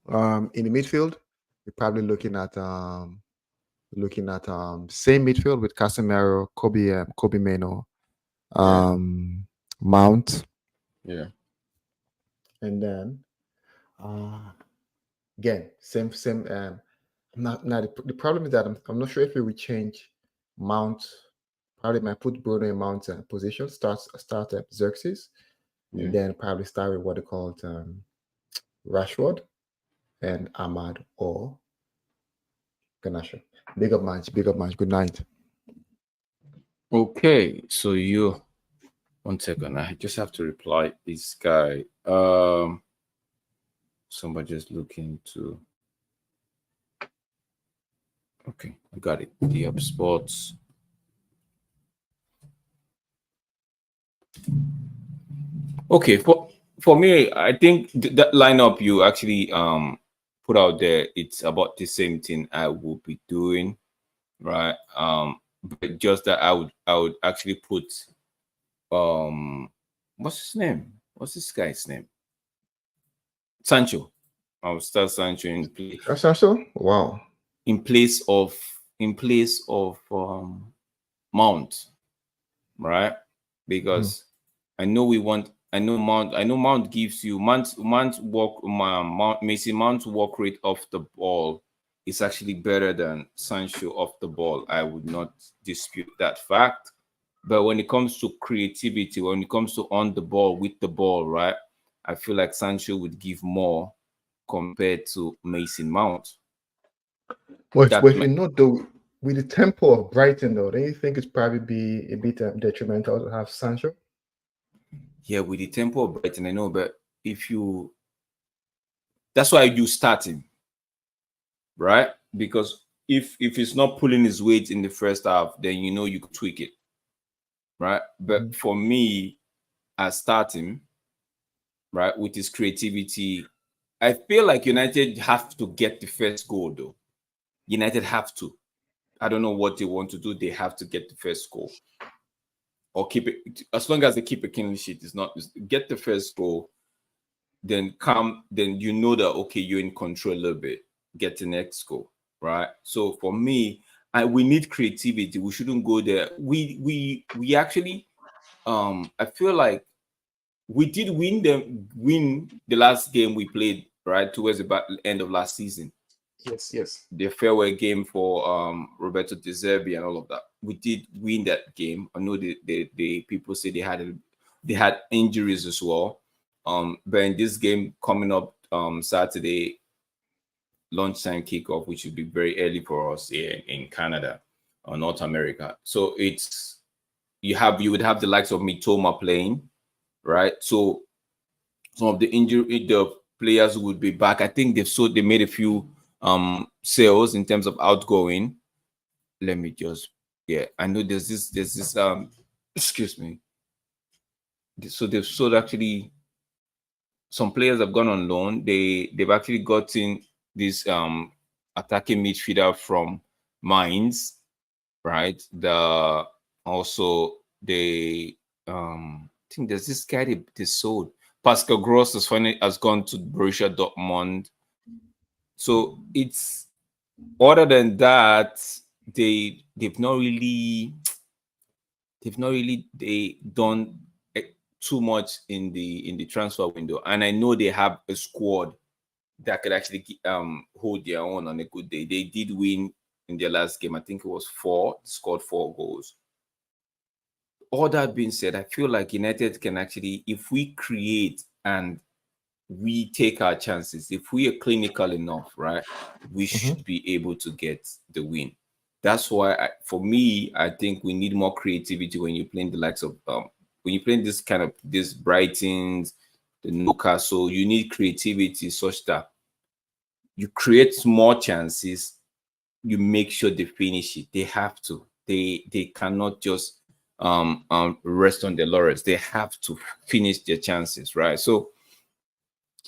In the midfield, we're probably looking at same midfield with Casemiro, Kobe Meno, Yeah. Mount, Yeah. and then uh, again same. Not now the problem is that I'm not sure if we will change Mount. Probably might put Bruno in Mount position, start at Xerxes, and Yeah. then probably start with what they call Rashford and Ahmad or Ganasha. Big up, match. Big up, match. Good night. Okay. So you 1 second. I just have to reply this guy. Somebody just looking to. Okay, I got it. The up sports. Okay, for me, I think that lineup you actually put out there, it's about the same thing I would be doing, right? But just that I would actually put what's his name? What's this guy's name? Sancho. I would start Sancho That's also wow. in place of in place of Mount, right? Mhm. Because I know Mount gives you Mount Mason Mount's work rate off the ball is actually better than Sancho off the ball. I would not dispute that fact. But when it comes to creativity, when it comes to on the ball with the ball, right? I feel like Sancho would give more compared to Mason Mount. But if you know, though, with the tempo of Brighton, though, don't you think it's probably be a bit detrimental to have Sancho? Yeah, with the tempo of Brighton, I know, but that's why you start him, right? Because if it's not pulling his weight in the first half, then you could tweak it, right? But for me, I start him, right, with his creativity. I feel like United have to get the first goal, though. United have to. I don't know what they want to do. They have to get the first goal or keep it. As long as they keep a clean sheet, get the first goal. Then you know that, okay, you're in control a little bit. Get the next goal, right? So for me, we need creativity. We shouldn't go there. We actually, I feel like we did win the last game we played, right, towards the end of last season. Yes. The farewell game for Roberto De Zerbi and all of that. We did win that game. I know the people say they had injuries as well. But in this game coming up Saturday, lunchtime kickoff, which would be very early for us here in Canada or North America. So you would have the likes of Mitoma playing, right? So some of the players would be back. I think they made a few sales in terms of outgoing. Let me just I know there's this excuse me. So they've sold actually. Some players have gone on loan. They've actually gotten this attacking midfielder from Mainz, right? I think there's this guy they sold. Pascal Gross has gone to Borussia Dortmund. So it's other than that, they've not really done too much in the transfer window, and I know they have a squad that could actually hold their own on a good day. They did win in their last game. I think it was scored 4 goals. All that being said, I feel like United can actually, if we create and we take our chances, if we are clinical enough, right, we should be able to get the win. That's why, for me, I think we need more creativity when you're playing the likes of when you're playing this Brightons, the Newcastle. You need creativity such that you create more chances. You make sure they finish it. They have to. They cannot just rest on their laurels. They have to finish their chances, right? So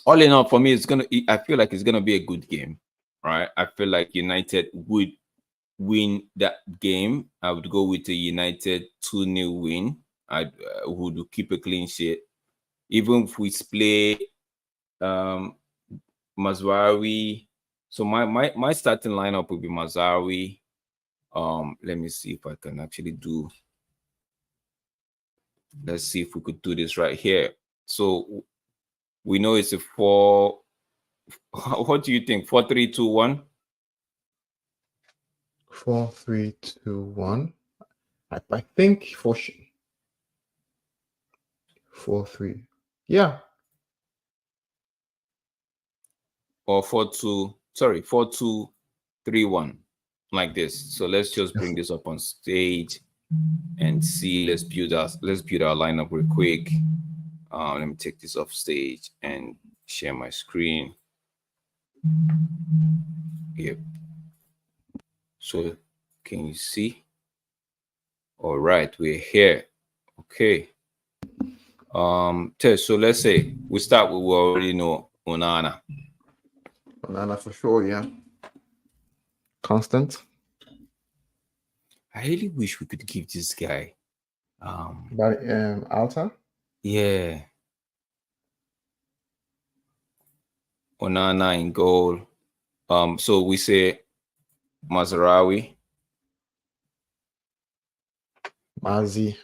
all in all, for me, I feel like it's gonna be a good game, right? I feel like United would win that game. I would go with a United 2-0 win. I would keep a clean sheet. Even if we play Mazraoui. So my starting lineup would be Mazraoui. Let me see if I can actually do. Let's see if we could do this right here. So we know it's a 4. What do you think? 4-3-2-1? 4-3-2-1. I think 4-3. Yeah. Or 4-2-3-1, like this. So let's just bring this up on stage and see. Let's build our lineup real quick. Let me take this off stage and share my screen. Yep. So can you see? All right, we're here. Okay. So let's say we start with, we already know Onana. Onana for sure, yeah. Constant. I really wish we could give this guy Alta. Yeah. Onana in goal. So we say Mazraoui. Mazi.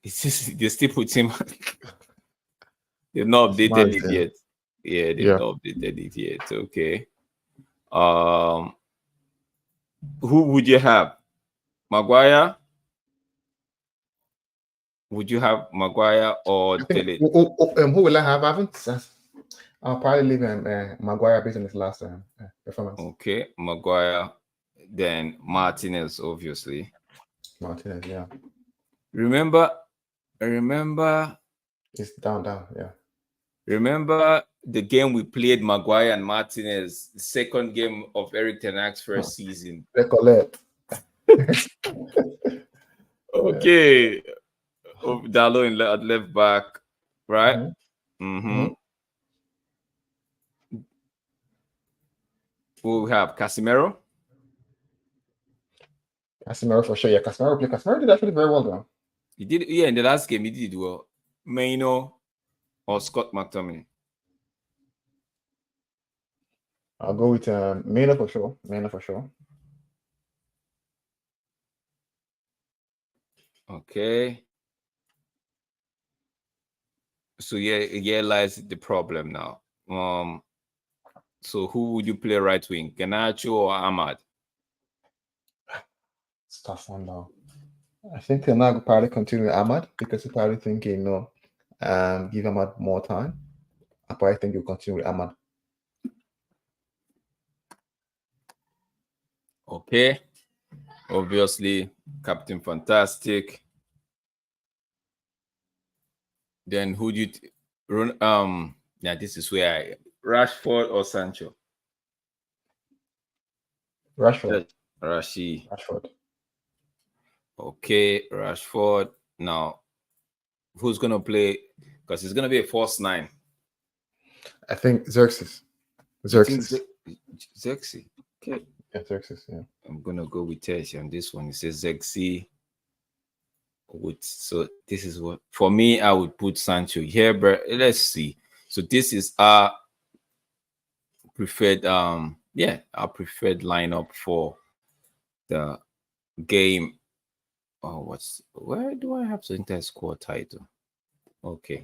It's just they still put him. They've not updated it yet. Yeah, they've not updated it yet. Okay. Who would you have? Maguire? Would you have Maguire or Delete? Who will I have? I haven't. I'll probably leave Maguire based on his last performance. Okay, Maguire, then Martinez, obviously. Martinez, yeah. Remember, It's down, yeah. Remember the game we played, Maguire and Martinez, the second game of Eric Ten Hag's first season. Recollect. Okay. Dalo in left back, right? Who we have? Casemiro? Casemiro for sure. Yeah, Casemiro did actually very well though. He did, yeah, in the last game he did well. Maino or Scott McTominay? I'll go with Maino for sure. Okay. So yeah, lies the problem now. So who would you play right wing, Garnacho or Ahmad? It's a tough one though. I think Ten Hag will probably continue with Ahmad because he's probably thinking, give Ahmad more time. I probably think he'll continue with Ahmad. Okay. Obviously, Captain Fantastic. Then who do you run? Yeah, this is where Rashford or Sancho? Rashford. Rashford. Okay, Rashford. Now, who's gonna play? Because it's gonna be a false 9. I think Xerxes. Xerxes. Okay. Yeah, Xerxes. Yeah. I'm gonna go with Tesh on this one. It says Xerxes. So this is what for me. I would put Sancho here, but let's see. So this is our preferred. Our preferred lineup for the game. Oh, where do I have the entire squad title? Okay.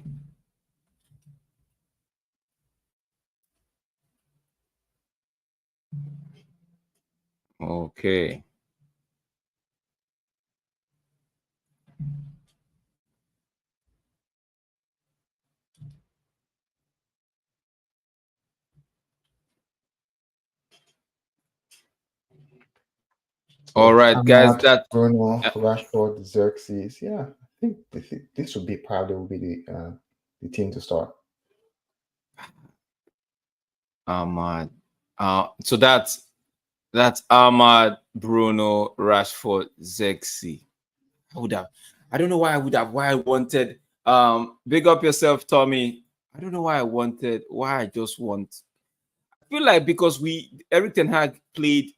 Okay. All right, guys. That Bruno, Rashford, Xerxes. Yeah, I think this would be probably the team to start. Ahmad. So that's Ahmad, Bruno, Rashford, Xerxes. I don't know why I wanted. Big up yourself, Tommy. I don't know why I just want. I feel like because Eric Ten Hag played.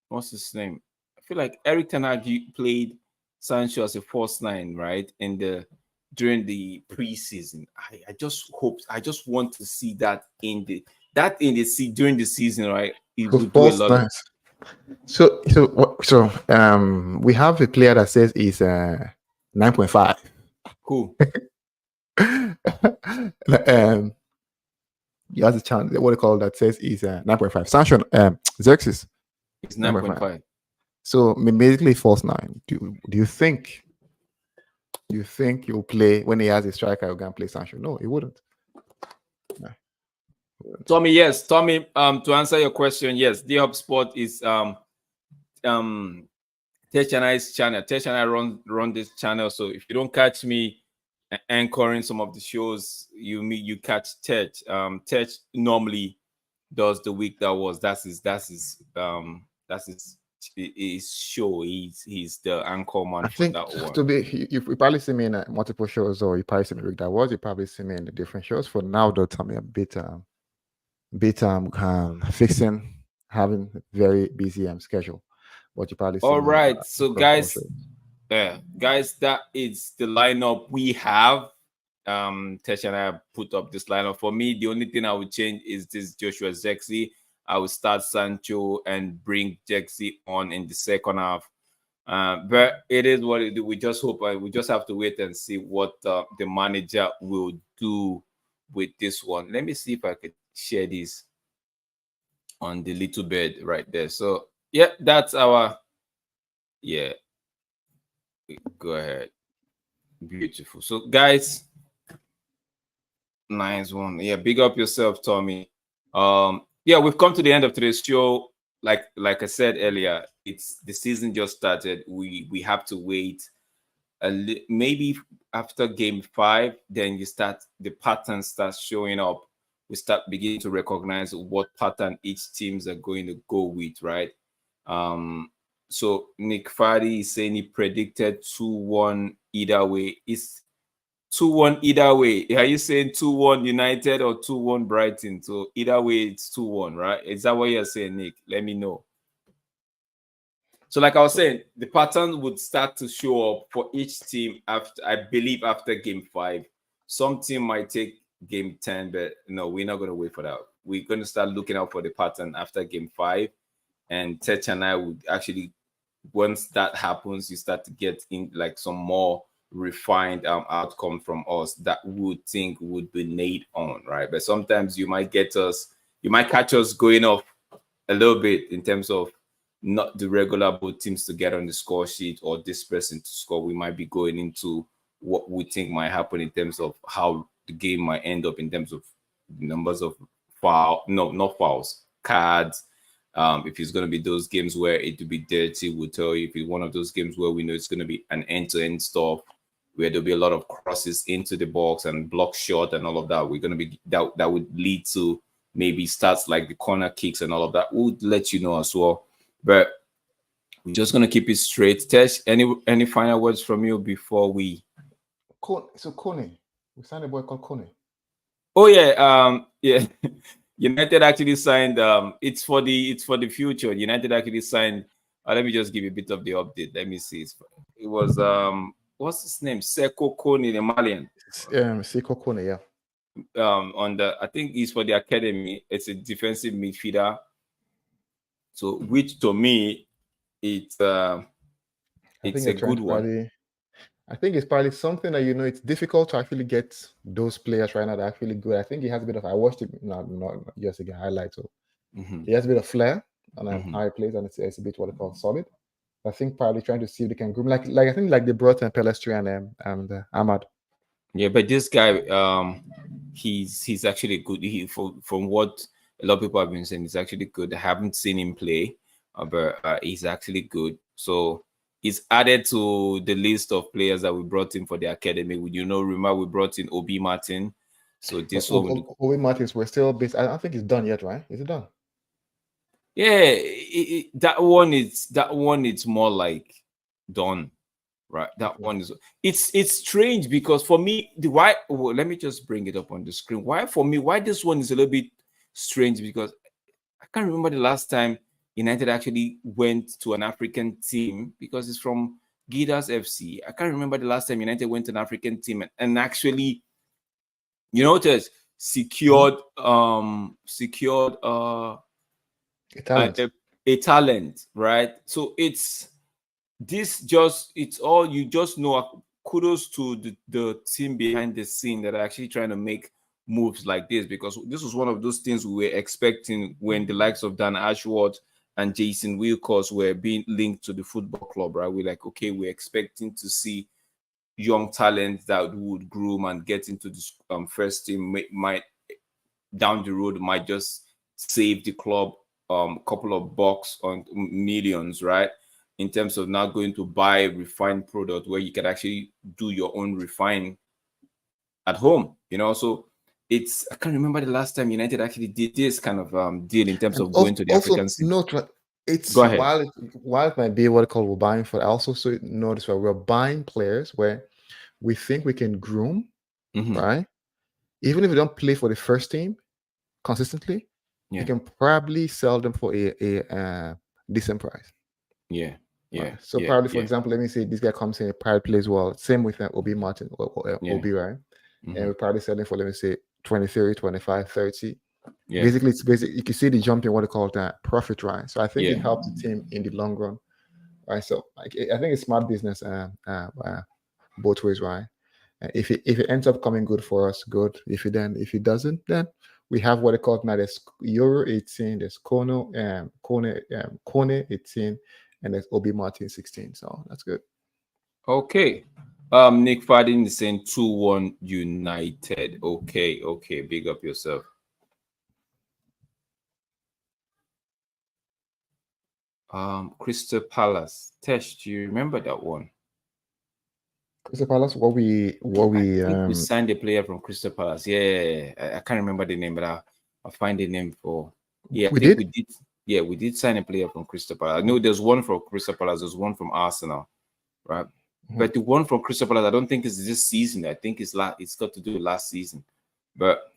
What's his name? I feel like Eric Ten Hag played Sancho as a false 9, right? During the preseason. I just want to see that during the season, right? It would do a lot. So we have a player that says he's 9.5. Cool. He has a chance. What they call that says he's 9.5. Sancho, Xerxes. It's 9.5. So basically false 9. Do you think you'll play when he has a striker? You're gonna play Sancho? No, he wouldn't. No. Tommy, yes. Tommy, to answer your question, yes, the HubSpot is Tesh and I's channel. Tesh and I run this channel. So if you don't catch me anchoring some of the shows, you catch Tesh. Tesh normally does the week that was. That's his show. He's the anchor man for that one. You probably see me in multiple shows, or you probably see me week that was. You probably see me in the different shows. For now, though, Tommy, a bit fixing, having a very busy schedule. What you probably see. All right, so guys, that is the lineup we have. Tesh and I put up this lineup. For me, the only thing I would change is this Joshua Zexi. I would start Sancho and bring Zexi on in the second half. But it is what it is. We just hope. We just have to wait and see what the manager will do with this one. Let me see if I could share this on the little bed right there. So yeah, that's our Go ahead. Beautiful. So, guys, nice one. Yeah, big up yourself, Tommy. Yeah, we've come to the end of today's show. Like I said earlier, it's the season just started. We have to wait maybe after game 5, then the pattern starts showing up. We start beginning to recognize what pattern each teams are going to go with, right? So Nick Fadi is saying he predicted 2-1 either way. Is 2-1 either way? Are you saying 2-1 United or 2-1 Brighton? So either way, it's 2-1, right? Is that what you're saying, Nick? Let me know. So, like I was saying, the pattern would start to show up for each team after, I believe, after game 5. Some team might take game 10, but no, we're not going to wait for that. We're going to start looking out for the pattern after game 5. And Tech and I would actually, once that happens, you start to get in like some more refined outcome from us that we would think would be nailed on, right? But sometimes you might catch us going off a little bit in terms of not the regular both teams to get on the score sheet or this person to score. We might be going into what we think might happen in terms of how the game might end up in terms of numbers of not fouls, cards. If it's going to be those games where it will be dirty, we'll tell you. If it's one of those games where we know it's going to be an end-to-end stuff, where there'll be a lot of crosses into the box and block shot and all of that, we're going to be that would lead to maybe stats like the corner kicks and all of that. We'll let you know as well. But we're just gonna keep it straight. Tesh, any final words from you before we? So Kone, we signed a boy called Kone. Oh yeah, yeah. United actually signed. It's for the future. United actually signed. Let me just give you a bit of the update. Let me see. It was what's his name? Seko Kone, the Malian. Seko Kone, yeah. I think he's for the academy. It's a defensive midfielder. So, which to me, it's a good one. I think it's probably something that it's difficult to actually get those players right now that are actually good. I think he has a bit of. I watched it not just again highlights. So he has a bit of flair and how he plays, and it's a bit what they call solid. I think probably trying to see if they can groom like I think like they brought in Pelestri and Ahmad. Yeah, but this guy, he's actually good. From what a lot of people have been saying, he's actually good. I haven't seen him play, but he's actually good. So he's added to the list of players that we brought in for the academy. Remember we brought in Obi Martin. So this one, Obi Martins, we're still based. I don't think it's done yet, right? Is it done? Yeah, that one it's more like done. Right, that one is it's strange because for me let me just bring it up on the screen. Why this one is a little bit strange because I can't remember the last time United actually went to an African team because it's from Gidas FC. I can't remember the last time United went to an African team and actually just secured a talent, right? So it's all you just know. Kudos to the team behind the scene that are actually trying to make moves like this, because this was one of those things we were expecting when the likes of Dan Ashworth and Jason Wilcox were being linked to the football club, right? We're like, okay, we're expecting to see young talent that would groom and get into this first team, might down the road might just save the club couple of bucks on millions, right? In terms of not going to buy a refined product where you can actually do your own refine at home, So I can't remember the last time United actually did this kind of deal in terms of going to the African scene. It's while it might be what we're buying for. Also, so notice where we're buying players where we think we can groom, right? Even if we don't play for the first team consistently, you can probably sell them for a decent price. Yeah. Right. So probably, for example, let me say this guy comes in, probably plays well. Same with Obi Martin or Obi, right? And we probably sell him for, let me say, 23, 25, 30. Yeah. Basically, it's you can see the jump in what they call that profit, right? So I think it helps the team in the long run, right? So I think it's smart business both ways, right? If it ends up coming good for us, good. If it doesn't, then we have what they call now. There's Euro 18, there's Kone 18, and there's Obi Martin 16. So that's good. Okay. Nick Fadin is saying 2-1 United. Okay. Big up yourself. Crystal Palace. Tesh, do you remember that one? Crystal Palace, what we we signed a player from Crystal Palace. Yeah. I can't remember the name, but I'll find the name for. Yeah, I think we did. Yeah, we did sign a player from Crystal Palace. I know there's one from Crystal Palace, there's one from Arsenal, right? But the one from Crystal Palace, I don't think it's this season. I think it's got to do with last season. But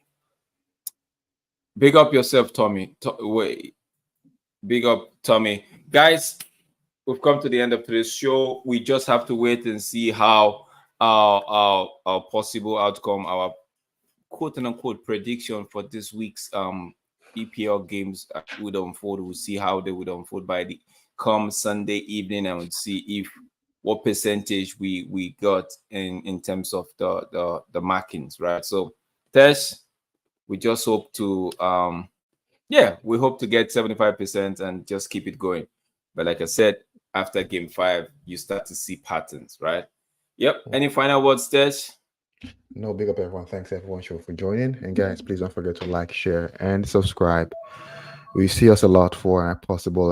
big up yourself, Tommy. Big up, Tommy. Guys, we've come to the end of today's show. We just have to wait and see how our possible outcome, our quote unquote prediction for this week's EPL games would unfold. We'll see how they would unfold by the come Sunday evening, and we'll see if what percentage we got in terms of the markings, right? So Tesh, we just hope to we hope to get 75% and just keep it going. But like I said, after game 5, you start to see patterns, right? Yep. Any final words, Tesh? No, big up everyone. Thanks everyone for joining. And guys, please don't forget to like, share, and subscribe. We see us a lot for a possible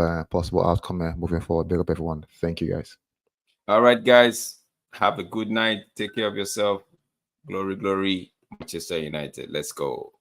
outcome moving forward. Big up everyone. Thank you guys. All right, guys. Have a good night. Take care of yourself. Glory, Manchester United. Let's go.